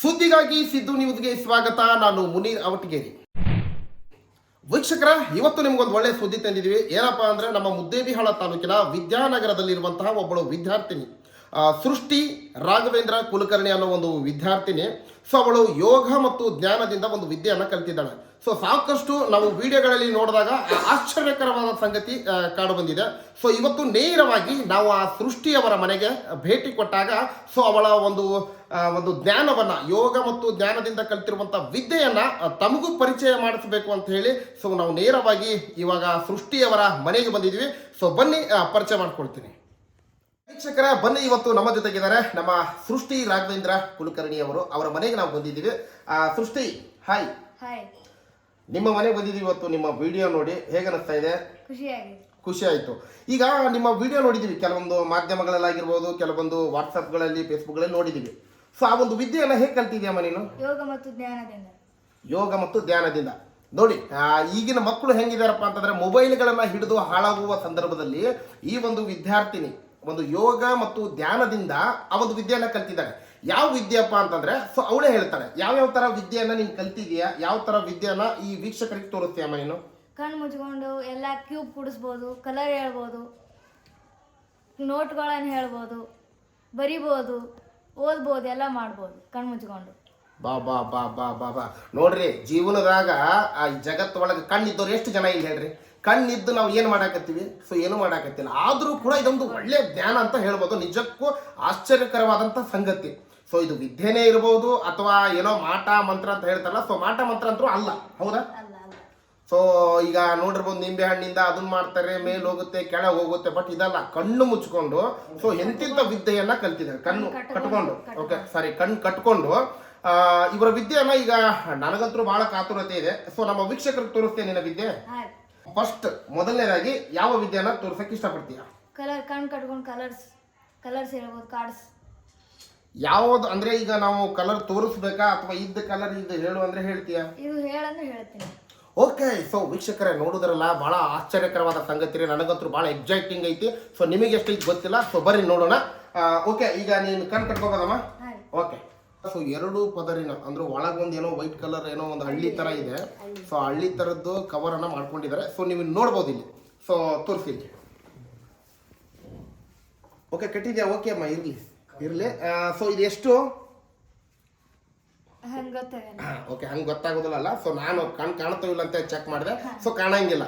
ಸುದ್ದಿಗಾಗಿ ಸಿದ್ದು ನ್ಯೂಸ್ಗೆ ಸ್ವಾಗತ. ನಾನು ಮುನೀರ್ ಅವಟಗೇರಿ. ವೀಕ್ಷಕರ, ಇವತ್ತು ನಿಮ್ಗೊಂದು ಒಳ್ಳೆ ಸುದ್ದಿ ತಂದಿದ್ದೀವಿ. ಏನಪ್ಪಾ ಅಂದ್ರೆ, ನಮ್ಮ ಮುದ್ದೇಬಿಹಾಳ ತಾಲೂಕಿನ ವಿದ್ಯಾನಗರದಲ್ಲಿರುವಂತಹ ಒಬ್ಬಳು ವಿದ್ಯಾರ್ಥಿನಿ ಸೃಷ್ಟಿ ರಾಘವೇಂದ್ರ ಕುಲಕರ್ಣಿ ಅನ್ನೋ ಒಂದು ವಿದ್ಯಾರ್ಥಿನಿ. ಸೊ ಅವಳು ಯೋಗ ಮತ್ತು ಜ್ಞಾನದಿಂದ ಒಂದು ವಿದ್ಯೆಯನ್ನು ಕಲಿತಿದ್ದಾಳೆ. ಸೊ ಸಾಕಷ್ಟು ನಾವು ವಿಡಿಯೋಗಳಲ್ಲಿ ನೋಡಿದಾಗ ಆಶ್ಚರ್ಯಕರವಾದ ಸಂಗತಿ ಕಾಡು ಬಂದಿದೆ. ಸೊ ಇವತ್ತು ನೇರವಾಗಿ ನಾವು ಆ ಸೃಷ್ಟಿಯವರ ಮನೆಗೆ ಭೇಟಿ ಕೊಟ್ಟಾಗ ಸೊ ಅವಳ ಒಂದು ಜ್ಞಾನವನ್ನು, ಯೋಗ ಮತ್ತು ಜ್ಞಾನದಿಂದ ಕಲಿತಿರುವಂಥ ವಿದ್ಯೆಯನ್ನು ತಮಗೂ ಪರಿಚಯ ಮಾಡಿಸಬೇಕು ಅಂತ ಹೇಳಿ ಸೊ ನಾವು ನೇರವಾಗಿ ಇವಾಗ ಸೃಷ್ಟಿಯವರ ಮನೆಗೆ ಬಂದಿದ್ವಿ. ಸೊ ಬನ್ನಿ ಪರಿಚಯ ಮಾಡ್ಕೊಳ್ತೀನಿ. ವೀಕ್ಷಕರ, ಬನ್ನಿ, ಇವತ್ತು ನಮ್ಮ ಜೊತೆಗಿದ್ದಾರೆ ನಮ್ಮ ಸೃಷ್ಟಿ ರಾಘವೇಂದ್ರ ಕುಲಕರ್ಣಿ ಅವರು. ಅವರ ಮನೆಗೆ ನಾವು ಬಂದಿದ್ದೀವಿ. ಸೃಷ್ಟಿ, ಹಾಯ್. ಹಾಯ್. ನಿಮ್ಮ ಮನೆಗೆ ಬಂದಿದ್ದೀವಿ ಇವತ್ತು. ನಿಮ್ಮ ವಿಡಿಯೋ ನೋಡಿ ಹೇಗೆ ಅನಿಸ್ತಾ ಇದೆ? ಖುಷಿ ಆಯಿತು. ಈಗ ನಿಮ್ಮ ವಿಡಿಯೋ ನೋಡಿದ್ದೀವಿ, ಕೆಲವೊಂದು ಮಾಧ್ಯಮಗಳಲ್ಲಾಗಿರ್ಬೋದು, ಕೆಲವೊಂದು ವಾಟ್ಸಪ್ಗಳಲ್ಲಿ, ಫೇಸ್ಬುಕ್ಗಳಲ್ಲಿ ನೋಡಿದ್ದೀವಿ. ಸೊ ಆ ಒಂದು ವಿದ್ಯೆಯನ್ನು ಹೇಗೆ ಕಲ್ತಿದ್ಯಮ್ಮ ನೀನು? ಯೋಗ ಮತ್ತು ಜ್ಞಾನದಿಂದ. ಯೋಗ ಮತ್ತು ಧ್ಯಾನದಿಂದ. ನೋಡಿ, ಈಗಿನ ಮಕ್ಕಳು ಹೆಂಗಿದಾರಪ್ಪ ಅಂತಂದ್ರೆ, ಮೊಬೈಲ್ಗಳನ್ನು ಹಿಡಿದು ಹಾಳಾಗುವ ಸಂದರ್ಭದಲ್ಲಿ ಈ ಒಂದು ವಿದ್ಯಾರ್ಥಿನಿ ಒಂದು ಯೋಗ ಮತ್ತು ಧ್ಯಾನದಿಂದ ಆ ಒಂದು ವಿದ್ಯೆಯನ್ನು ಕಲ್ತಿದ್ದಾಳೆ. ಯಾವ ವಿದ್ಯೆಯಪ್ಪ ಅಂತಂದ್ರೆ, ಸೊ ಅವಳೇ ಹೇಳ್ತಾಳೆ ಯಾವ್ಯಾವ ತರ ವಿದ್ಯೆಯನ್ನ ನೀನು ಕಲ್ತಿದ್ಯಾ, ಯಾವ ತರ ವಿದ್ಯೆಯನ್ನ ಈ ವೀಕ್ಷಕರಿಗೆ ತೋರಿಸ್ತೀಯಮ್ಮ ನೀನು? ಕಣ್ಣು ಮುಚ್ಕೊಂಡು ಎಲ್ಲ ಕ್ಯೂಬ್ ಕುಡಿಸ್ಬೋದು, ಕಲರ್ ಹೇಳ್ಬೋದು, ನೋಟ್ಗಳನ್ನು ಹೇಳ್ಬೋದು, ಬರಿಬೋದು, ಓದ್ಬೋದು, ಎಲ್ಲ ಮಾಡ್ಬೋದು ಕಣ್ಣು ಮುಚ್ಕೊಂಡು. ಬಾ ಬಾ ಬಾ ಬಾ ಬಾ ಬಾ ನೋಡ್ರಿ, ಜೀವನದಾಗ ಆ ಜಗತ್ತೊಳಗೆ ಕಣ್ಣಿದ್ದವ್ರು ಎಷ್ಟು ಜನ ಇಲ್ಲ ಹೇಳ್ರಿ? ಕಣ್ಣಿದ್ದು ನಾವು ಏನು ಮಾಡಾಕತ್ತೀವಿ? ಸೊ ಏನು ಮಾಡಾಕತ್ತಿಲ್ಲ. ಆದರೂ ಕೂಡ ಇದೊಂದು ಒಳ್ಳೆ ಜ್ಞಾನ ಅಂತ ಹೇಳ್ಬೋದು. ನಿಜಕ್ಕೂ ಆಶ್ಚರ್ಯಕರವಾದಂಥ ಸಂಗತಿ. ಸೊ ಇದು ವಿದ್ಯೆನೇ ಇರ್ಬೋದು, ಅಥವಾ ಏನೋ ಮಾಟ ಮಂತ್ರ ಅಂತ ಹೇಳ್ತಾರಲ್ಲ, ಸೊ ಮಾಟ ಮಂತ್ರ ಅಂತೂ ಅಲ್ಲ, ಹೌದಾ? ಸೊ ಈಗ ನೋಡಿರ್ಬೋದು, ನಿಂಬೆ ಹಣ್ಣಿಂದ ಅದನ್ನ ಮಾಡ್ತಾರೆ, ಮೇಲೆ ಹೋಗುತ್ತೆ, ಕೆಳಗೆ ಹೋಗುತ್ತೆ. ಬಟ್ ಇದಲ್ಲ, ಕಣ್ಣು ಮುಚ್ಕೊಂಡು ಸೊ ಎಂತಿಂತ ವಿದ್ಯೆಯನ್ನ ಕಲ್ತಿದ್ದಾರೆ. ಕಣ್ಣು ಕಟ್ಕೊಂಡು, ಓಕೆ ಸಾರಿ, ಕಣ್ಣು ಕಟ್ಕೊಂಡು ಇವರ ವಿದ್ಯೆಯನ್ನ ಈಗ ನನಗಂತೂ ಬಹಳ ಕಾತುರತೆ ಇದೆ. ಸೊ ನಮ್ಮ ವೀಕ್ಷಕರಿಗೆ ತೋರಿಸ್ತೇನೆ ನಿನ್ನ ವಿದ್ಯೆ. ಫಸ್ಟ್ ಮೊದಲನೇದಾಗಿ ಯಾವ ವಿದ್ಯೆಯನ್ನ ತೋರ್ಸಕ್ಕೆ ಇಷ್ಟಪಡ್ತೀಯ? ಕಲರ್, ಕಣ್ಣು ಕಟ್ಕೊಂಡು ಕಲರ್ಸ್ ಹೇಳ್ಬೋದು, ಕಾರ್ಡ್ಸ್. ಯಾವ್ದು ಅಂದ್ರೆ, ಈಗ ನಾವು ಕಲರ್ ತೋರಿಸ್ಬೇಕಾ ಅಥವಾ ಇದ್ದ ಕಲರ್ ಇದು ಹೇಳು ಅಂದ್ರೆ ಹೇಳ್ತೀಯಾ? ಇದು ಹೇಳಂದ್ರೆ ಹೇಳ್ತೀನಿ. ಓಕೆ. ಸೊ ವೀಕ್ಷಕರೇ, ನೋಡುದ್ರಲ್ಲ, ಬಹಳ ಆಶ್ಚರ್ಯಕರವಾದ ಸಂಗತಿ. ನನಗಂತೂ ಬಹಳ ಎಕ್ಸೈಟಿಂಗ್ ಐತಿ. ಸೊ ನಿಮಗೆ ಎಷ್ಟೈತಿ ಗೊತ್ತಿಲ್ಲ. ಸೊ ಬರ್ರಿ ನೋಡೋಣ. ಓಕೆ, ಈಗ ನೀನು ಕಣ್ ಕಟ್ಕೋಬೋದಮ್ಮ? ಓಕೆ. ಸೊ ಎರಡು ಪದರಿನ ಅಂದ್ರೆ ಒಳಗೊಂದು ಏನೋ ವೈಟ್ ಕಲರ್ ಏನೋ ಒಂದು ಹಳ್ಳಿ ತರ ಇದೆ. ಸೊ ಹಳ್ಳಿ ತರದ್ದು ಕವರ್ ಅನ್ನ ಮಾಡ್ಕೊಂಡಿದ್ದಾರೆ. ಸೊ ನೀವು ನೋಡ್ಬೋದು ಇಲ್ಲಿ. ಸೊ ತೋರಿಸಿ. ಓಕೆ, ಕಟ್ಟಿದ್ಯಾ? ಓಕೆ ಅಮ್ಮ, ಇರ್ಲಿ. ಸೊ ಇದು ಎಷ್ಟು? ಓಕೆ, ಹಂಗೆ ಗೊತ್ತಾಗೋದಿಲ್ಲ. ಸೊ ನಾನು ಕಾಣ್ತಾವಿಲ್ಲ ಅಂತ ಚೆಕ್ ಮಾಡಿದೆ. ಸೊ ಕಾಣಂಗಿಲ್ಲ.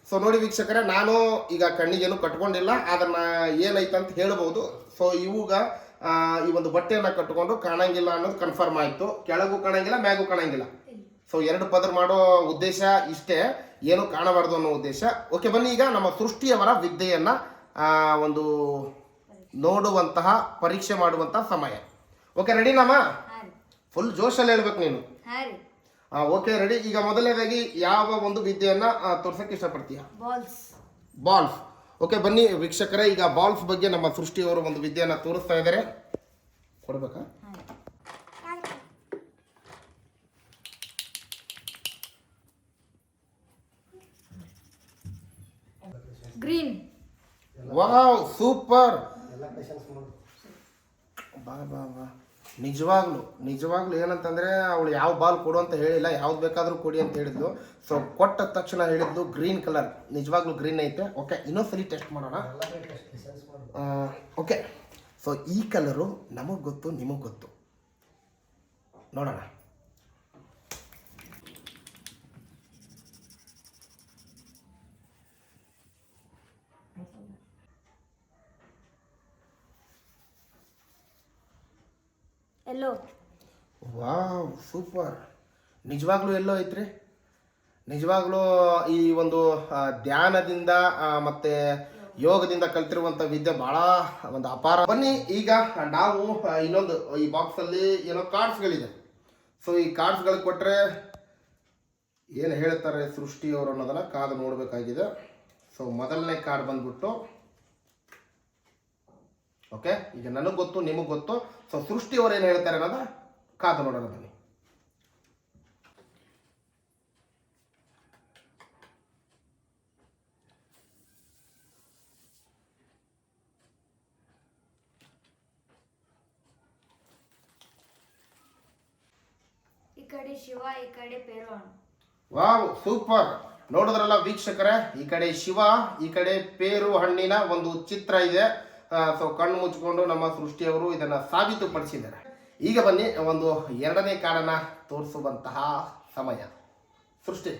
ಸೊ ನೋಡಿ ವೀಕ್ಷಕರೇ, ನಾನು ಈಗ ಕಣ್ಣಿಗೇನು ಕಟ್ಕೊಂಡಿಲ್ಲ, ಅದನ್ನ ಏನೈತೆ ಅಂತ ಹೇಳ್ಬೋದು. ಸೊ ಇವಾಗ ಈ ಒಂದು ಬಟ್ಟೆಯನ್ನ ಕಟ್ಕೊಂಡು ಕಾಣಂಗಿಲ್ಲ ಅನ್ನೋದು ಕನ್ಫರ್ಮ್ ಆಯ್ತು. ಕೆಳಗೂ ಕಾಣಂಗಿಲ್ಲ, ಮ್ಯಾಗೂ ಕಾಣಂಗಿಲ್ಲ. ಸೊ ಎರಡು ಪದರ್ ಮಾಡೋ ಉದ್ದೇಶ ಇಷ್ಟೇ, ಏನು ಕಾಣಬಾರ್ದು ಅನ್ನೋ ಉದ್ದೇಶ. ಓಕೆ, ಬನ್ನಿ ಈಗ ನಮ್ಮ ಸೃಷ್ಟಿಯವರ ವಿದ್ಯೆಯನ್ನ ಒಂದು ನೋಡುವಂತಹ, ಪರೀಕ್ಷೆ ಮಾಡುವಂತಹ ಸಮಯ. ಓಕೆ, ರೆಡಿನಮ್ಮ? ಫುಲ್ ಜೋಶಲ್ಲಿ ಹೇಳ್ಬೇಕು ನೀನು. Okay, ready. ಈಗ ಮೊದಲನೇದಾಗಿ ಯಾವ ಒಂದು ವಿದ್ಯೆಯನ್ನ ತೋರ್ಸಕ್ಕೆ ಇಷ್ಟಪಡ್ತೀಯ? ಬಾಲ್ಸ್. ಓಕೆ, ಬನ್ನಿ ವೀಕ್ಷಕರೇ, ಈಗ ಬಾಲ್ಸ್ ಬಗ್ಗೆ ನಮ್ಮ ಸೃಷ್ಟಿಯವರು ಒಂದು ವಿದ್ಯೆಯನ್ನ ತೋರಿಸ್ತಾ ಇದ್ದಾರೆ. ಕೊಡ್ಬೇಕಾ? ಗ್ರೀನ್. Wow, super. ಬಾ ಬಾ ಬಾ. ನಿಜವಾಗ್ಲೂ ಏನಂತಂದ್ರೆ, ಅವಳು ಯಾವ ಬಾಲ್ ಕೊಡು ಅಂತ ಹೇಳಿಲ್ಲ, ಯಾವ್ದು ಬೇಕಾದ್ರೂ ಕೊಡಿ ಅಂತ ಹೇಳಿದ್ಲು. ಸೊ ಕೊಟ್ಟ ತಕ್ಷಣ ಹೇಳಿದ್ಲು ಗ್ರೀನ್ ಕಲರ್. ನಿಜವಾಗ್ಲೂ ಗ್ರೀನ್ ಐತೆ. ಓಕೆ, ಇನ್ನೊಂದ್ಸಲಿ ಟೆಸ್ಟ್ ಮಾಡೋಣ. ಓಕೆ, ಸೊ ಈ ಕಲರು ನಮಗೆ ಗೊತ್ತು, ನಿಮಗೆ ಗೊತ್ತು, ನೋಡೋಣ. ಎಲ್ಲೋ. Wow, super. ನಿಜವಾಗ್ಲೂ ಎಲ್ಲೋ ಐತ್ರಿ. ನಿಜವಾಗ್ಲೂ ಈ ಒಂದು ಧ್ಯಾನದಿಂದ ಮತ್ತೆ ಯೋಗದಿಂದ ಕಲ್ತಿರುವಂಥ ವಿದ್ಯೆ ಬಹಳ ಒಂದು ಅಪಾರ. ಬನ್ನಿ ಈಗ ನಾವು ಇನ್ನೊಂದು, ಈ ಬಾಕ್ಸಲ್ಲಿ ಏನೋ ಕಾರ್ಡ್ಸ್ಗಳಿದೆ. ಸೊ ಈ ಕಾರ್ಡ್ಸ್ಗಳು ಕೊಟ್ಟರೆ ಏನು ಹೇಳ್ತಾರೆ ಸೃಷ್ಟಿಯವರು ಅನ್ನೋದನ್ನ ಕಾದು ನೋಡಬೇಕಾಗಿದೆ. ಸೊ ಮೊದಲನೇ ಕಾರ್ಡ್ ಬಂದ್ಬಿಟ್ಟು, ಓಕೆ, ಈಗ ನನಗೆ ಗೊತ್ತು, ನಿಮಗೆ ಗೊತ್ತು. ಸೊ ಸೃಷ್ಟಿಯವರು ಏನು ಹೇಳ್ತಾರೆ ಅನ್ನೋದ ಕಾದು ನೋಡೋಣ ಬನ್ನಿ. ಕಡೆ ಶಿವ ಈ ಕಡೆ ಪೇರುಹಣ್ಣು. Wow, super. ನೋಡಿದ್ರಲ್ಲ ವೀಕ್ಷಕರೇ, ಈ ಕಡೆ ಶಿವ, ಈ ಕಡೆ ಪೇರು ಹಣ್ಣಿನ ಒಂದು ಚಿತ್ರ ಇದೆ. ಸೊ ಕಣ್ಣು ಮುಚ್ಚಿಕೊಂಡು ನಮ್ಮ ಸೃಷ್ಟಿಯವರು ಇದನ್ನ ಸಾಬೀತುಪಡಿಸಿದ್ದಾರೆ. ಈಗ ಬನ್ನಿ ಒಂದು ಎರಡನೇ ಕಾರ್ಡನ್ನ ತೋರಿಸುವಂತಹ ಸಮಯ. ಸೃಷ್ಟಿ.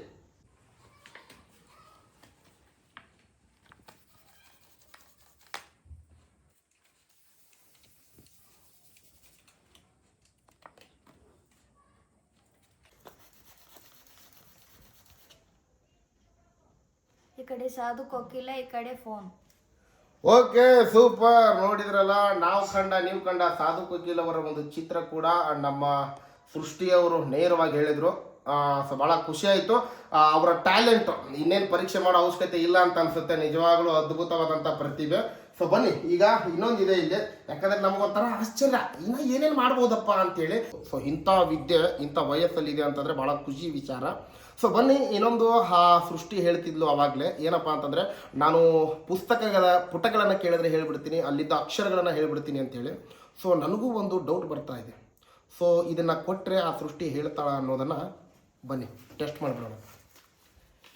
ಈ ಕಡೆ ಸಾಧು ಕೋಕಿಲ, ಈ ಕಡೆ ಫೋನ್. Okay, super. ನೋಡಿದ್ರಲ್ಲ, ನೀವು ಕಂಡ ಸಾಧು ಕೋಕಿಲ್ ಅವರ ಒಂದು ಚಿತ್ರ ಕೂಡ ನಮ್ಮ ಸೃಷ್ಟಿಯವರು ನೇರವಾಗಿ ಹೇಳಿದ್ರು. ಸೊ ಭಾಳ ಖುಷಿ ಆಯಿತು. ಅವರ ಟ್ಯಾಲೆಂಟ್ ಇನ್ನೇನು ಪರೀಕ್ಷೆ ಮಾಡೋ ಅವಶ್ಯಕತೆ ಇಲ್ಲ ಅಂತ ಅನ್ಸುತ್ತೆ. ನಿಜವಾಗ್ಲೂ ಅದ್ಭುತವಾದಂಥ ಪ್ರತಿಭೆ. ಸೊ ಬನ್ನಿ, ಈಗ ಇನ್ನೊಂದಿದೆ ಇಲ್ಲಿ. ಯಾಕಂದ್ರೆ ನಮಗೊಂಥರ ಆಶ್ಚರ್ಯ, ಇನ್ನು ಏನೇನು ಮಾಡ್ಬೋದಪ್ಪ ಅಂತೇಳಿ. ಸೊ ಇಂಥ ವಿದ್ಯೆ ಇಂಥ ವಯಸ್ಸಲ್ಲಿದೆ ಅಂತಂದರೆ ಭಾಳ ಖುಷಿ ವಿಚಾರ. ಸೊ ಬನ್ನಿ, ಇನ್ನೊಂದು ಸೃಷ್ಟಿ ಹೇಳ್ತಿದ್ಲು ಅವಾಗಲೇ. ಏನಪ್ಪ ಅಂತಂದರೆ, ನಾನು ಪುಸ್ತಕಗಳ ಪುಟಗಳನ್ನು ಕೇಳಿದ್ರೆ ಹೇಳ್ಬಿಡ್ತೀನಿ, ಅಲ್ಲಿದ್ದ ಅಕ್ಷರಗಳನ್ನು ಹೇಳ್ಬಿಡ್ತೀನಿ ಅಂತೇಳಿ. ಸೊ ನನಗೂ ಒಂದು ಡೌಟ್ ಬರ್ತಾ ಇದೆ. ಸೊ ಇದನ್ನು ಕೊಟ್ಟರೆ ಆ ಸೃಷ್ಟಿ ಹೇಳ್ತಾಳ ಅನ್ನೋದನ್ನು ಬನ್ನಿ ಟೆಸ್ಟ್ ಮಾಡಿಬಿಡೋಣ.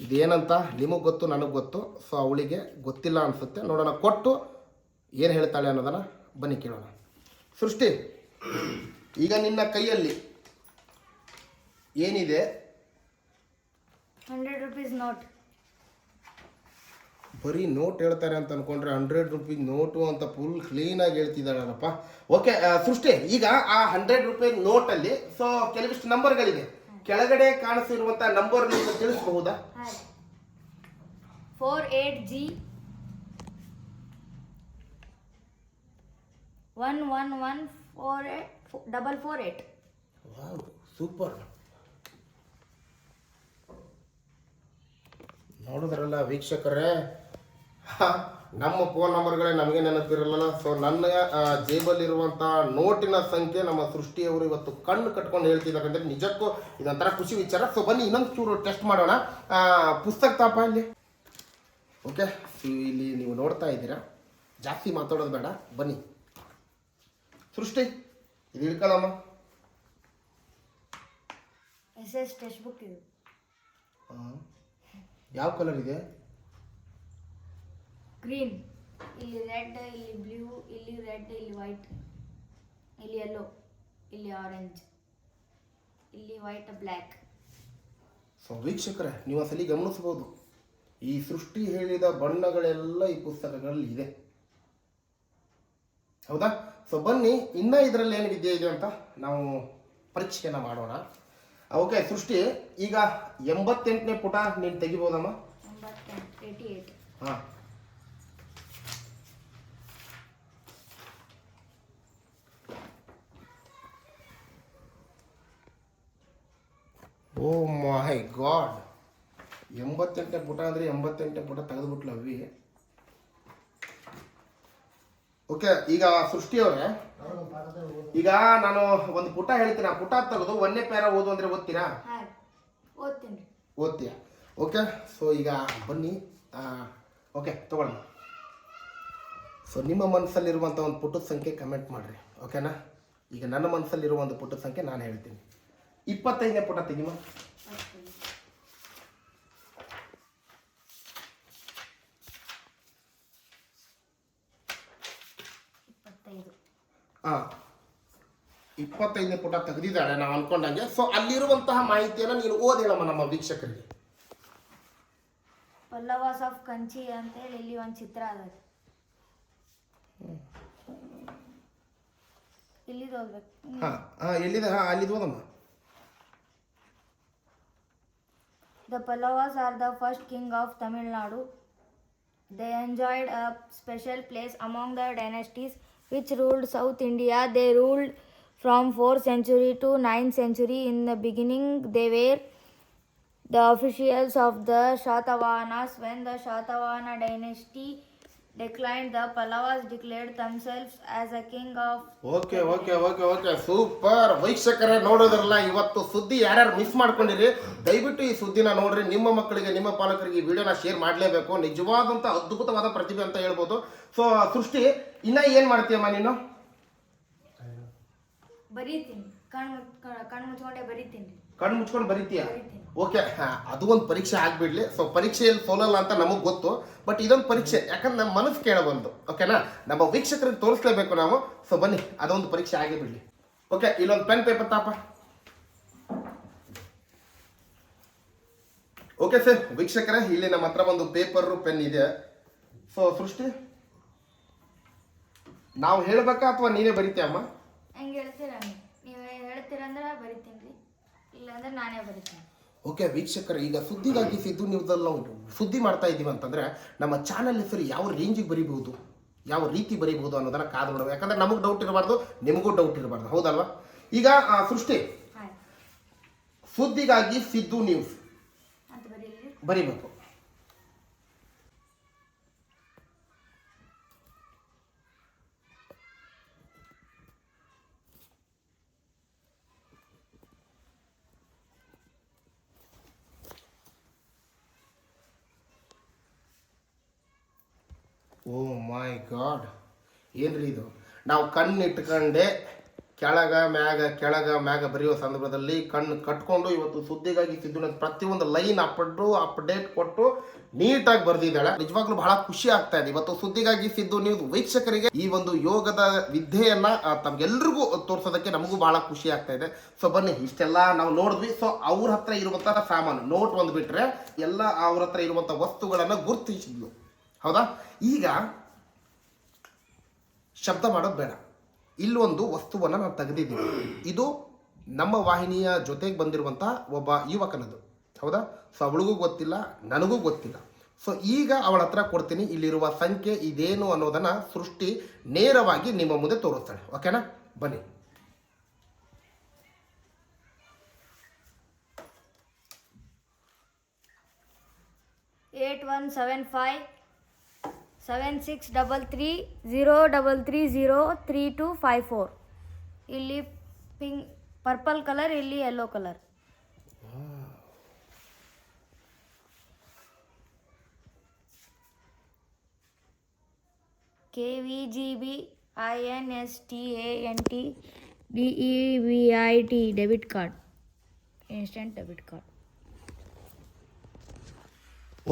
ಇದೇನಂತ ನಿಮಗೆ ಗೊತ್ತು, ನನಗೆ ಗೊತ್ತು. ಸೊ ಅವಳಿಗೆ ಗೊತ್ತಿಲ್ಲ ಅನಿಸುತ್ತೆ. ನೋಡೋಣ, ಕೊಟ್ಟು ಏನು ಹೇಳ್ತಾಳೆ ಅನ್ನೋದನ್ನು ಬನ್ನಿ ಕೇಳೋಣ. ಸೃಷ್ಟಿ, ಈಗ ನಿನ್ನ ಕೈಯಲ್ಲಿ ಏನಿದೆ? 100 rupees ನೋಟ್. ಬರೀ ನೋಟ್ ಹೇಳ್ತಾರೆ ಅಂತ ಅನ್ಕೊಂಡ್ರೆ 100 ರೂಪೀಸ್ ನೋಟು ಅಂತ ಫುಲ್ ಕ್ಲೀನಾಗಿ ಹೇಳ್ತಿದ್ದಾಳಪ್ಪ. ಓಕೆ ಸೃಷ್ಟಿ, ಈಗ ಆ 100 ರೂಪಾಯಿ ನೋಟಲ್ಲಿ ಸೊ ಕೆಲವಿಷ್ಟು ನಂಬರ್ಗಳಿದೆ. ಕೆಳಗಡೆ ಕಾಣಿಸಿರುವಂಥ ನಂಬರ್ ನೀವು ತಿಳಿಸಬಹುದಾ? 48G 111448. Wow, super. ನೋಡಿದ್ರಲ್ಲ ವೀಕ್ಷಕರೇ, ನಮ್ಮ ಫೋನ್ ನಂಬರ್ಗಳೇ ನಮಗೆ ನೆನಪಿರಲ್ಲ. ಸೊ ನನ್ನ ಜೇಬಲ್ಲಿರುವಂಥ ನೋಟಿನ ಸಂಖ್ಯೆ ನಮ್ಮ ಸೃಷ್ಟಿಯವರು ಇವತ್ತು ಕಣ್ಣು ಕಟ್ಕೊಂಡು ಹೇಳ್ತಿದ್ದಾರೆ ಅಂದರೆ ನಿಜಕ್ಕೂ ಇದೊಂಥರ ಖುಷಿ ವಿಚಾರ. ಸೊ ಬನ್ನಿ ಇನ್ನೊಂದು ಚೂರು ಟೆಸ್ಟ್ ಮಾಡೋಣ. ಪುಸ್ತಕ ತಾಪ ಇಲ್ಲಿ. ಓಕೆ, ಇಲ್ಲಿ ನೀವು ನೋಡ್ತಾ ಇದ್ದೀರಾ, ಜಾಸ್ತಿ ಮಾತಾಡೋದು ಬೇಡ. ಬನ್ನಿ ಸೃಷ್ಟಿ, ಇದು ಇಳ್ಕೊಳ್ಳಮ್ಮ. SS ಟೆಕ್ಸ್ಟ್ ಬುಕ್ ಇದು. ಯಾವ ಕಲರ್ ಇದೆ? ಗ್ರೀನ್. ಇಲ್ಲಿ ರೆಡ್, ಇಲ್ಲಿ ಬ್ಲೂ, ಇಲ್ಲಿ ರೆಡ್, ಇಲ್ಲಿ ವೈಟ್, ಇಲ್ಲಿ ಯೆಲ್ಲೋ, ಇಲ್ಲಿ ಆರೆಂಜ್, ಇಲ್ಲಿ ವೈಟ್, ಬ್ಲ್ಯಾಕ್. ಸೊ ವೀಕ್ಷಕರೇ, ನೀವು ಅಸಲಿ ಗಮನಿಸ್ಬೋದು, ಈ ಸೃಷ್ಟಿ ಹೇಳಿದ ಬಣ್ಣಗಳೆಲ್ಲ ಈ ಪುಸ್ತಕಗಳಲ್ಲಿ ಇದೆ. ಹೌದಾ? ಸೊ ಬನ್ನಿ, ಇನ್ನೂ ಇದರಲ್ಲಿ ಏನು ವಿದ್ಯೆ ಇದೆ ಅಂತ ನಾವು ಪರೀಕ್ಷೆಯನ್ನು ಮಾಡೋಣ. ಓಕೆ ಸೃಷ್ಟಿ, ಈಗ 88ನೇ ಪುಟ ನೀನು ತೆಗಿಬೋದಮ್ಮ? 88. ಹಾಂ. ಓ ಮೈ ಗಾಡ್, 88ನೇ ಪುಟ ಅಂದರೆ 88ನೇ ಪುಟ ತೆಗೆದುಬಿಟ್ಲು ಅವಿ. ಓಕೆ, ಈಗ ಸೃಷ್ಟಿಯವರೇ, ಈಗ ನಾನು ಒಂದು ಪುಟ ಹೇಳ್ತೀನಿ. ಆ ಪುಟ ತೆಗೆದು 1ನೇ ಪ್ಯಾರ ಓದು ಅಂದರೆ ಓದ್ತೀರಾ? ಓದ್ತೀನಿ. ಓದ್ತೀಯಾ? ಓಕೆ, ಸೊ ಈಗ ಬನ್ನಿ. ಓಕೆ ತಗೊಳ್ಳಿ. ಸೊ ನಿಮ್ಮ ಮನಸ್ಸಲ್ಲಿರುವಂಥ ಒಂದು ಪುಟದ ಸಂಖ್ಯೆ ಕಮೆಂಟ್ ಮಾಡಿರಿ, ಓಕೆನಾ? ಈಗ ನನ್ನ ಮನಸ್ಸಲ್ಲಿರುವ ಒಂದು ಪುಟದ ಸಂಖ್ಯೆ ನಾನು ಹೇಳ್ತೀನಿ. 25ನೇ ಪುಟ ತೆಗಿಮ. ಹಾಂ, 25ನೇ ಪುಟ ತೆಗೆದಿದ್ದಾಳೆ ನಾವು ಅನ್ಕೊಂಡಂಗೆ. ಸೊ ಅಲ್ಲಿರುವಂತಹ ಮಾಹಿತಿಯನ್ನು ನೀನು ಓದಿ ಹೇಳಮ್ಮ ನಮ್ಮ ವೀಕ್ಷಕರಿಗೆ. ಪಲ್ಲವಾಸ್ ಆಫ್ ಕಂಚಿ ಅಂತೇಳಿ ಇಲ್ಲಿ ಒಂದು ಚಿತ್ರ ಅದ. ಇಲ್ಲಿ ಹೋಗ್ಬೇಕು. ಹಾಂ ಹಾಂ, ಎಲ್ಲಿದೆ? ಹಾಂ, ಅಲ್ಲಿದು ಓದಮ್ಮ. The Pallavas are the first king of Tamil Nadu. They enjoyed a special place among the dynasties which ruled South India. They ruled from 4th century to 9th century. In the beginning, they were the officials of the Shatavahanas. When the Shatavahana dynasty declined, the Pallavas declared themselves as a king of. Okay okay okay okay, super. ವೀಕ್ಷಕರೇ, ನೋಡೋದ್ರಲ್ಲ, ಇವತ್ತು ಸುದ್ದಿ ಯಾರ್ಯಾರು miss ಮಾಡ್ಕೊಂಡಿರಿ, ದಯವಿಟ್ಟು ಈ ಸುದ್ದಿನ ನೋಡ್ರಿ. ನಿಮ್ಮ ಮಕ್ಕಳಿಗೆ, ನಿಮ್ಮ ಪಾಲಕರಿಗೆ ಈ ವಿಡಿಯೋನ ಶೇರ್ ಮಾಡಲೇಬೇಕು. ನಿಜವಾದಂಥ ಅದ್ಭುತವಾದ ಪ್ರತಿಭೆ ಅಂತ ಹೇಳ್ಬೋದು. ಸೊ ಸೃಷ್ಟಿ, ಇನ್ನ ಏನು ಮಾಡ್ತೀಯಮ್ಮ ನೀನು? ಬರೀತೀನಿ, ಕಣ್ಣು ಮುಚ್ಕೊಂಡೇ ಬರೀತೀನಿ. ಕಣ್ಣು ಮುಚ್ಕೊಂಡು ಬರೀತೀಯ? ಬರೀತೀನಿ. ಓಕೆ, ಅದು ಒಂದು ಪರೀಕ್ಷೆ ಆಗ್ಬಿಡ್ಲಿ. ಸೊ ಪರೀಕ್ಷೆಯಲ್ಲಿ ಸೋಲಲ್ಲ ಅಂತ ನಮಗೆ ಗೊತ್ತು, ಬಟ್ ಇದೊಂದು ಪರೀಕ್ಷೆ, ಯಾಕಂದ್ರೆ ನಮ್ಮ ಮನಸ್ಸು ಕೇಳಬಂದು. ಓಕೆನಾ, ನಮ್ಮ ವೀಕ್ಷಕರಿಗೆ ತೋರಿಸ್ಲೇಬೇಕು ನಾವು. ಸೊ ಬನ್ನಿ, ಅದೊಂದು ಪರೀಕ್ಷೆ ಆಗೇ ಬಿಡ್ಲಿ. ಓಕೆ, ಇಲ್ಲೊಂದು ಪೆನ್ ಪೇಪರ್ ತಾಪ. ಓಕೆ ಸರ್, ವೀಕ್ಷಕರೇ, ಇಲ್ಲಿ ನಮ್ಮ ಹತ್ರ ಒಂದು ಪೇಪರ್ ಪೆನ್ ಇದೆ. ಸೊ ಸೃಷ್ಟಿ, ನಾವು ಹೇಳ್ಬೇಕಾ ಅಥವಾ ನೀವೇ ಬರೀತೀಯಮ್ಮ? ಹೆಂಗೆ ಹೇಳ್ತೀರ ನೀವು ಹೇಳ್ತೀರಂದ್ರೆ ಬರಿತೀನಿ ರೀ, ಇಲ್ಲಾಂದ್ರೆ ನಾನೇ ಬರಿತೀನಿ. ಓಕೆ ವೀಕ್ಷಕರು, ಈಗ ಸುದ್ದಿಗಾಗಿ ಸಿದ್ದು ನ್ಯೂಸಲ್ಲಿ ನಾವು ಸುದ್ದಿ ಮಾಡ್ತಾ ಇದ್ದೀವಿ ಅಂತಂದರೆ ನಮ್ಮ ಚಾನಲ್ ಹೆಸರು ಯಾವ ರೇಂಜಿಗೆ ಬರೀಬಹುದು, ಯಾವ ರೀತಿ ಬರೀಬಹುದು ಅನ್ನೋದನ್ನು ಕಾದು ನೋಡೋದು. ಯಾಕಂದರೆ ನಮಗೆ ಡೌಟ್ ಇರಬಾರ್ದು, ನಿಮಗೂ ಡೌಟ್ ಇರಬಾರ್ದು, ಹೌದಲ್ವಾ? ಈಗ ಸೃಷ್ಟಿ, ಸುದ್ದಿಗಾಗಿ ಸಿದ್ದು ನ್ಯೂಸ್ ಅಂತ ಬರೀಬೇಕು. ಓ ಮೈ ಗಾಡ್, ಏನ್ರಿ ಇದು? ನಾವು ಕಣ್ಣು ಇಟ್ಕೊಂಡೆ ಕೆಳಗ ಮ್ಯಾಗ ಬರೆಯುವ ಸಂದರ್ಭದಲ್ಲಿ ಕಣ್ಣು ಕಟ್ಕೊಂಡು ಇವತ್ತು ಸುದ್ದಿಗಾಗಿ ಸಿದ್ದು ಪ್ರತಿಯೊಂದು ಲೈನ್ ಅಪ್ಡೇಟ್ ಕೊಟ್ಟು ನೀಟಾಗಿ ಬರೆದಿದ್ದಾಳೆ. ನಿಜವಾಗ್ಲೂ ಬಹಳ ಖುಷಿ ಆಗ್ತಾ ಇದೆ. ಇವತ್ತು ಸುದ್ದಿಗಾಗಿ ಸಿದ್ದು ನ್ಯೂಸ್ ವೀಕ್ಷಕರಿಗೆ ಈ ಒಂದು ಯೋಗದ ವಿದ್ಯೆಯನ್ನ ತಮ್ಗೆಲ್ರಿಗೂ ತೋರಿಸೋದಕ್ಕೆ ನಮಗೂ ಬಹಳ ಖುಷಿ ಆಗ್ತಾ ಇದೆ. ಸೊ ಬನ್ನಿ, ಇಷ್ಟೆಲ್ಲ ನಾವು ನೋಡಿದ್ವಿ. ಸೊ ಅವ್ರ ಹತ್ರ ಇರುವಂತಹ ಸಾಮಾನು ನೋಟ್ ಒಂದು ಬಿಟ್ರೆ ಎಲ್ಲ ಅವ್ರ ಹತ್ರ ಇರುವಂತಹ ವಸ್ತುಗಳನ್ನ ಗುರುತಿಸಿದ್ಲು, ಹೌದಾ? ಈಗ ಶಬ್ದ ಮಾಡೋದು ಬೇಡ. ಇಲ್ಲೊಂದು ವಸ್ತುವನ್ನು ನಾನು ತೆಗೆದಿದ್ದೀನಿ. ಇದು ನಮ್ಮ ವಾಹಿನಿಯ ಜೊತೆಗೆ ಬಂದಿರುವಂತಹ ಒಬ್ಬ ಯುವಕನದು, ಹೌದಾ? ಸೊ ಅವಳಿಗೂ ಗೊತ್ತಿಲ್ಲ, ನನಗೂ ಗೊತ್ತಿಲ್ಲ. ಸೊ ಈಗ ಅವಳ ಹತ್ರ ಕೊಡ್ತೀನಿ. ಇಲ್ಲಿರುವ ಸಂಖ್ಯೆ ಇದೇನು ಅನ್ನೋದನ್ನ ಸೃಷ್ಟಿ ನೇರವಾಗಿ ನಿಮ್ಮ ಮುಂದೆ ತೋರಿಸ್ತಾಳೆ. ಓಕೆನಾ? ಬನ್ನಿ. ಏಟ್ 763303303254. ಇಲ್ಲಿ ಪಿಂಕ್ ಪರ್ಪಲ್ ಕಲರ್, ಇಲ್ಲಿ yellow colour. KVGB INSTANT DEBIT debit card, instant debit card.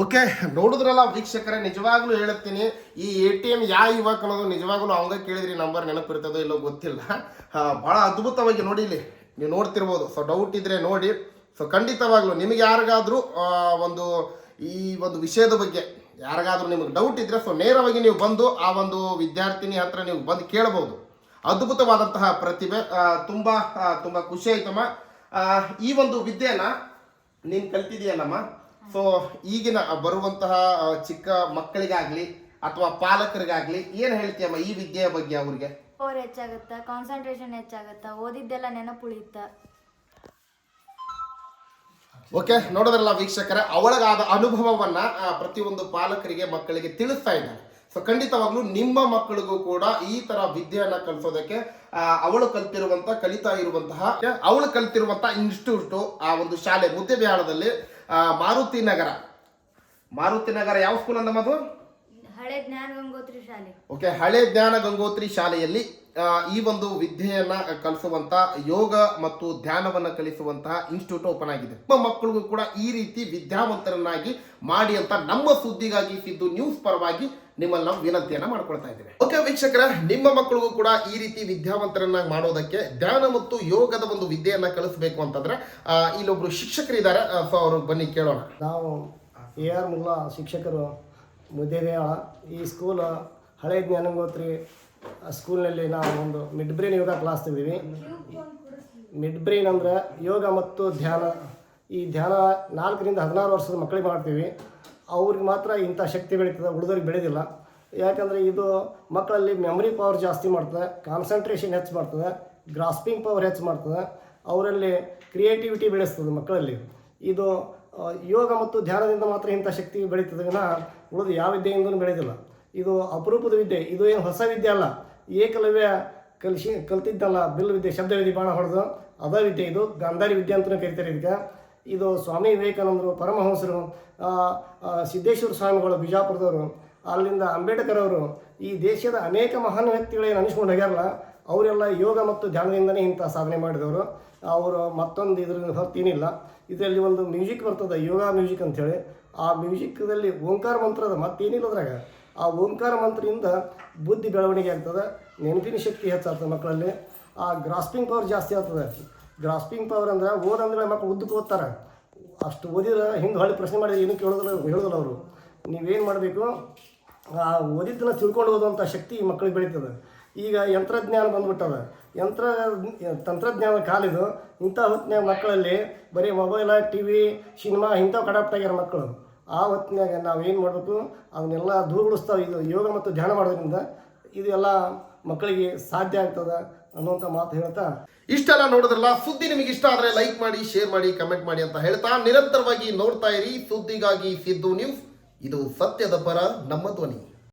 Okay, ನೋಡಿದ್ರಲ್ಲ ವೀಕ್ಷಕರೇ, ನಿಜವಾಗ್ಲೂ ಹೇಳುತ್ತೀನಿ, ಈ ATM ಯಾವ ಯುವಕ ಅನ್ನೋದು ನಿಜವಾಗ್ಲೂ ಅವಂಗ ಕೇಳಿದ್ರಿ ನಂಬರ್ ನೆನಪಿರ್ತದೋ ಇಲ್ಲೋ ಗೊತ್ತಿಲ್ಲ. ಭಾಳ ಅದ್ಭುತವಾಗಿ ನೋಡಿ, ಇಲ್ಲಿ ನೀವು ನೋಡ್ತಿರ್ಬೋದು. ಸೊ ಡೌಟ್ ಇದ್ರೆ ನೋಡಿ. ಸೊ ಖಂಡಿತವಾಗ್ಲೂ ನಿಮಗೆ ಯಾರಿಗಾದ್ರೂ ಈ ಒಂದು ವಿಷಯದ ಬಗ್ಗೆ ಯಾರಿಗಾದ್ರೂ ನಿಮಗೆ ಡೌಟ್ ಇದ್ರೆ ಸೊ ನೇರವಾಗಿ ನೀವು ಬಂದು ಆ ಒಂದು ವಿದ್ಯಾರ್ಥಿನಿ ಹತ್ರ ನೀವು ಬಂದು ಕೇಳಬಹುದು. ಅದ್ಭುತವಾದಂತಹ ಪ್ರತಿಭೆ, ತುಂಬ ಖುಷಿ ಆಯ್ತಮ್ಮ. ಈ ಒಂದು ವಿದ್ಯೆನ ನೀನು ಕಲ್ತಿದೀಯಲ್ಲಮ್ಮ. ಸೊ ಈಗಿನ ಬರುವಂತಹ ಚಿಕ್ಕ ಮಕ್ಕಳಿಗಾಗ್ಲಿ ಅಥವಾ ಪಾಲಕರಿಗಾಗ್ಲಿ ಏನು ಹೇಳ್ತೀಯಮ್ಮ ಈ ವಿದ್ಯೆಯ ಬಗ್ಗೆ? ಅವ್ರಿಗೆ ಪವರ್ ಹೆಚ್ಚಾಗುತ್ತೆ, ಕಾನ್ಸಂಟ್ರೇಷನ್ ಹೆಚ್ಚಾಗುತ್ತೆ, ಓದಿದ್ದೆಲ್ಲ ನೆನಪುಳಿಯುತ್ತೆ. ಓಕೆ, ನೋಡೋದ್ರಲ್ಲ ವೀಕ್ಷಕರ, ಅವಳಗಾದ ಅನುಭವವನ್ನ ಪ್ರತಿಯೊಂದು ಪಾಲಕರಿಗೆ ಮಕ್ಕಳಿಗೆ ತಿಳಿಸ್ತಾ ಇದ್ದಾರೆ. ಸೊ ಖಂಡಿತವಾಗ್ಲೂ ನಿಮ್ಮ ಮಕ್ಕಳಿಗೂ ಕೂಡ ಈ ತರ ವಿದ್ಯೆಯನ್ನ ಕಲಿಸೋದಕ್ಕೆ ಅವಳು ಕಲಿತಾ ಇರುವಂತಹ ಇನ್ಸ್ಟಿಟ್ಯೂಟ್, ಆ ಒಂದು ಶಾಲೆ ಮುದ್ದೇಬಿಹಾಳದಲ್ಲಿ ಮಾರುತಿ ನಗರ ಯಾವ ಸ್ಕೂಲ್ ಅಂದಮ್ಮ ಅದು? ಹಳೆ ಜ್ಞಾನ ಗಂಗೋತ್ರಿ ಶಾಲೆ. ಓಕೆ, ಹಳೆ ಜ್ಞಾನ ಗಂಗೋತ್ರಿ ಶಾಲೆಯಲ್ಲಿ ಈ ಒಂದು ವಿದ್ಯೆಯನ್ನ ಕಲಿಸುವಂತ ಯೋಗ ಮತ್ತು ಧ್ಯಾನವನ್ನ ಕಲಿಸುವಂತಹ ಇನ್ಸ್ಟಿಟ್ಯೂಟ್ ಓಪನ್ ಆಗಿದೆ. ನಿಮ್ಮ ಮಕ್ಕಳಿಗೂ ಕೂಡ ಈ ರೀತಿ ವಿದ್ಯಾವಂತರನ್ನಾಗಿ ಮಾಡಿ ಅಂತ ನಮ್ಮ ಸುದ್ದಿಗಾಗಿ ಸಿದ್ದು ನ್ಯೂಸ್ ಪರವಾಗಿ ನಿಮ್ಮಲ್ಲಿ ನಾವು ವಿನಂತಿಯನ್ನ ಮಾಡ್ಕೊಳ್ತಾ ಇದ್ದೇವೆ. ಓಕೆ ವೀಕ್ಷಕರ, ನಿಮ್ಮ ಮಕ್ಕಳಿಗೂ ಕೂಡ ಈ ರೀತಿ ವಿದ್ಯಾವಂತರನ್ನಾಗಿ ಮಾಡೋದಕ್ಕೆ ಧ್ಯಾನ ಮತ್ತು ಯೋಗದ ಒಂದು ವಿದ್ಯೆಯನ್ನ ಕಲಿಸಬೇಕು ಅಂತಂದ್ರೆ ಇಲ್ಲೊಬ್ರು ಶಿಕ್ಷಕರಿದ್ದಾರೆ. ಸೊ ಅವರು ಬನ್ನಿ ಕೇಳೋಣ. ನಾವು AR ಮುಲ್ಲಾ ಶಿಕ್ಷಕರು, ಮುದ್ದೇಬಿಹಾಳ. ಈ ಸ್ಕೂಲ್ ಹಳೆ ಜ್ಞಾನಗೋತ್ರಿ ಸ್ಕೂಲ್ನಲ್ಲಿ ನಾವು ಒಂದು ಮಿಡ್ ಬ್ರೈನ್ ಯೋಗ ಕ್ಲಾಸ್ ತೆಗೆದೀವಿ. ಮಿಡ್ ಬ್ರೈನ್ ಅಂದರೆ ಯೋಗ ಮತ್ತು ಧ್ಯಾನ. ಈ ಧ್ಯಾನ 4 ರಿಂದ 16 ವರ್ಷದ ಮಕ್ಕಳಿಗೆ ಮಾಡ್ತೀವಿ. ಅವ್ರಿಗೆ ಮಾತ್ರ ಇಂಥ ಶಕ್ತಿ ಬೆಳೀತದೆ, ಉಳಿದವ್ರಿಗೆ ಬೆಳೆಯೋದಿಲ್ಲ. ಯಾಕಂದರೆ ಇದು ಮಕ್ಕಳಲ್ಲಿ ಮೆಮೊರಿ ಪವರ್ ಜಾಸ್ತಿ ಮಾಡ್ತದೆ, ಕಾನ್ಸಂಟ್ರೇಷನ್ ಹೆಚ್ಚು ಮಾಡ್ತದೆ, ಗ್ರಾಸ್ಪಿಂಗ್ ಪವರ್ ಹೆಚ್ಚು ಮಾಡ್ತದೆ, ಅವರಲ್ಲಿ ಕ್ರಿಯೇಟಿವಿಟಿ ಬೆಳೆಸ್ತದೆ ಮಕ್ಕಳಲ್ಲಿ. ಇದು ಯೋಗ ಮತ್ತು ಧ್ಯಾನದಿಂದ ಮಾತ್ರ ಇಂಥ ಶಕ್ತಿ ಬೆಳೀತದೆ, ಉಳಿದು ಯಾವ ವಿದ್ಯೆಯಿಂದಲೂ ಬೆಳೆಯೋದಿಲ್ಲ. ಇದು ಅಪರೂಪದ ವಿದ್ಯೆ. ಇದು ಏನು ಹೊಸ ವಿದ್ಯೆ ಅಲ್ಲ. ಏಕಲವ್ಯ ಕಲ್ತಿದ್ದಲ್ಲ, ಬಿಲ್ ವಿದ್ಯೆ, ಶಬ್ದ ವಿದ್ಯೆ ಬಾಣ ಹೊಡೆದು ಅದ ವಿದ್ಯೆ. ಇದು ಗಾಂಧಾರಿ ವಿದ್ಯೆ ಅಂತಲೇ ಕರೀತಾರೆ ಇದಕ್ಕೆ. ಇದು ಸ್ವಾಮಿ ವಿವೇಕಾನಂದರು, ಪರಮಹಂಸರು, ಸಿದ್ದೇಶ್ವರ ಸ್ವಾಮಿಗಳು ಬಿಜಾಪುರದವರು, ಅಲ್ಲಿಂದ ಅಂಬೇಡ್ಕರ್ ಅವರು, ಈ ದೇಶದ ಅನೇಕ ಮಹಾನ್ ವ್ಯಕ್ತಿಗಳೇನು ಅನಿಸ್ಕೊಂಡು ಹೋಗ್ಯಾರಲ್ಲ, ಅವರೆಲ್ಲ ಯೋಗ ಮತ್ತು ಧ್ಯಾನದಿಂದನೇ ಇಂಥ ಸಾಧನೆ ಮಾಡಿದವರು. ಅವರು ಮತ್ತೊಂದು ಇದರಿಂದ ಹೊರತೇನಿಲ್ಲ. ಇದರಲ್ಲಿ ಒಂದು ಮ್ಯೂಸಿಕ್ ಬರ್ತದೆ, ಯೋಗ ಮ್ಯೂಸಿಕ್ ಅಂಥೇಳಿ. ಆ ಮ್ಯೂಸಿಕ್ದಲ್ಲಿ ಓಂಕಾರ ಮಂತ್ರ ಅದ, ಮತ್ತೇನಿಲ್ಲ ಅದ್ರಾಗ. ಆ ಓಂಕಾರ ಮಂತ್ರದಿಂದ ಬುದ್ಧಿ ಬೆಳವಣಿಗೆ ಆಗ್ತದೆ, ನೆನಪಿನ ಶಕ್ತಿ ಹೆಚ್ಚಾಗ್ತದೆ ಮಕ್ಕಳಲ್ಲಿ. ಆ ಗ್ರಾಸ್ಪಿಂಗ್ ಪವರ್ ಜಾಸ್ತಿ ಆಗ್ತದೆ. ಗ್ರಾಸ್ಪಿಂಗ್ ಪವರ್ ಅಂದ್ರೆ ಓದಂದ್ರೆ ಮಕ್ಕಳು ಉದ್ದಕ್ಕೆ ಓದ್ತಾರೆ. ಅಷ್ಟು ಓದಿದ್ರೆ ಹಿಂದೆ ಹೊಳ್ಳಿ ಪ್ರಶ್ನೆ ಮಾಡಿದ್ರೆ ಏನೂ ಹೇಳೋದಿಲ್ಲ ಅವರು. ನೀವೇನು ಮಾಡಬೇಕು, ಆ ಓದಿದ್ದನ್ನು ತಿಳ್ಕೊಂಡು ಓದುವಂಥ ಶಕ್ತಿ ಈ ಮಕ್ಕಳಿಗೆ ಬೆಳೀತದೆ. ಈಗ ಯಂತ್ರಜ್ಞಾನ ಬಂದ್ಬಿಟ್ಟದ, ತಂತ್ರಜ್ಞಾನ ಕಾಲಿದು. ಇಂಥ ಹೊತ್ತಿನಾಗ ಮಕ್ಕಳಲ್ಲಿ ಬರೀ ಮೊಬೈಲ, ಟಿ ವಿ, ಸಿನಿಮಾ ಇಂಥವು ಅಡಾಪ್ಟ್ ಆಗ್ಯಾರ ಮಕ್ಕಳು. ಆ ಹೊತ್ತಿನಾಗ ನಾವೇನು ಮಾಡಬೇಕು, ಅವನ್ನೆಲ್ಲ ದೂರಗೊಳಿಸ್ತಾವೆ. ಇದು ಯೋಗ ಮತ್ತು ಧ್ಯಾನ ಮಾಡೋದ್ರಿಂದ ಇದೆಲ್ಲ ಮಕ್ಕಳಿಗೆ ಸಾಧ್ಯ ಆಗ್ತದೆ ಅನ್ನುವಂಥ ಮಾತು ಹೇಳ್ತಾ, ಇಷ್ಟೆಲ್ಲ ನೋಡಿದ್ರಲ್ಲ. ಸುದ್ದಿ ನಿಮಗೆ ಇಷ್ಟ ಆದರೆ ಲೈಕ್ ಮಾಡಿ, ಶೇರ್ ಮಾಡಿ, ಕಮೆಂಟ್ ಮಾಡಿ ಅಂತ ಹೇಳ್ತಾ ನಿರಂತರವಾಗಿ ನೋಡ್ತಾ ಇರಿ ಸುದ್ದಿಗಾಗಿ ಸಿದ್ದು ನ್ಯೂಸ್. ಇದು ಸತ್ಯದ ಪರ ನಮ್ಮ ಧ್ವನಿ.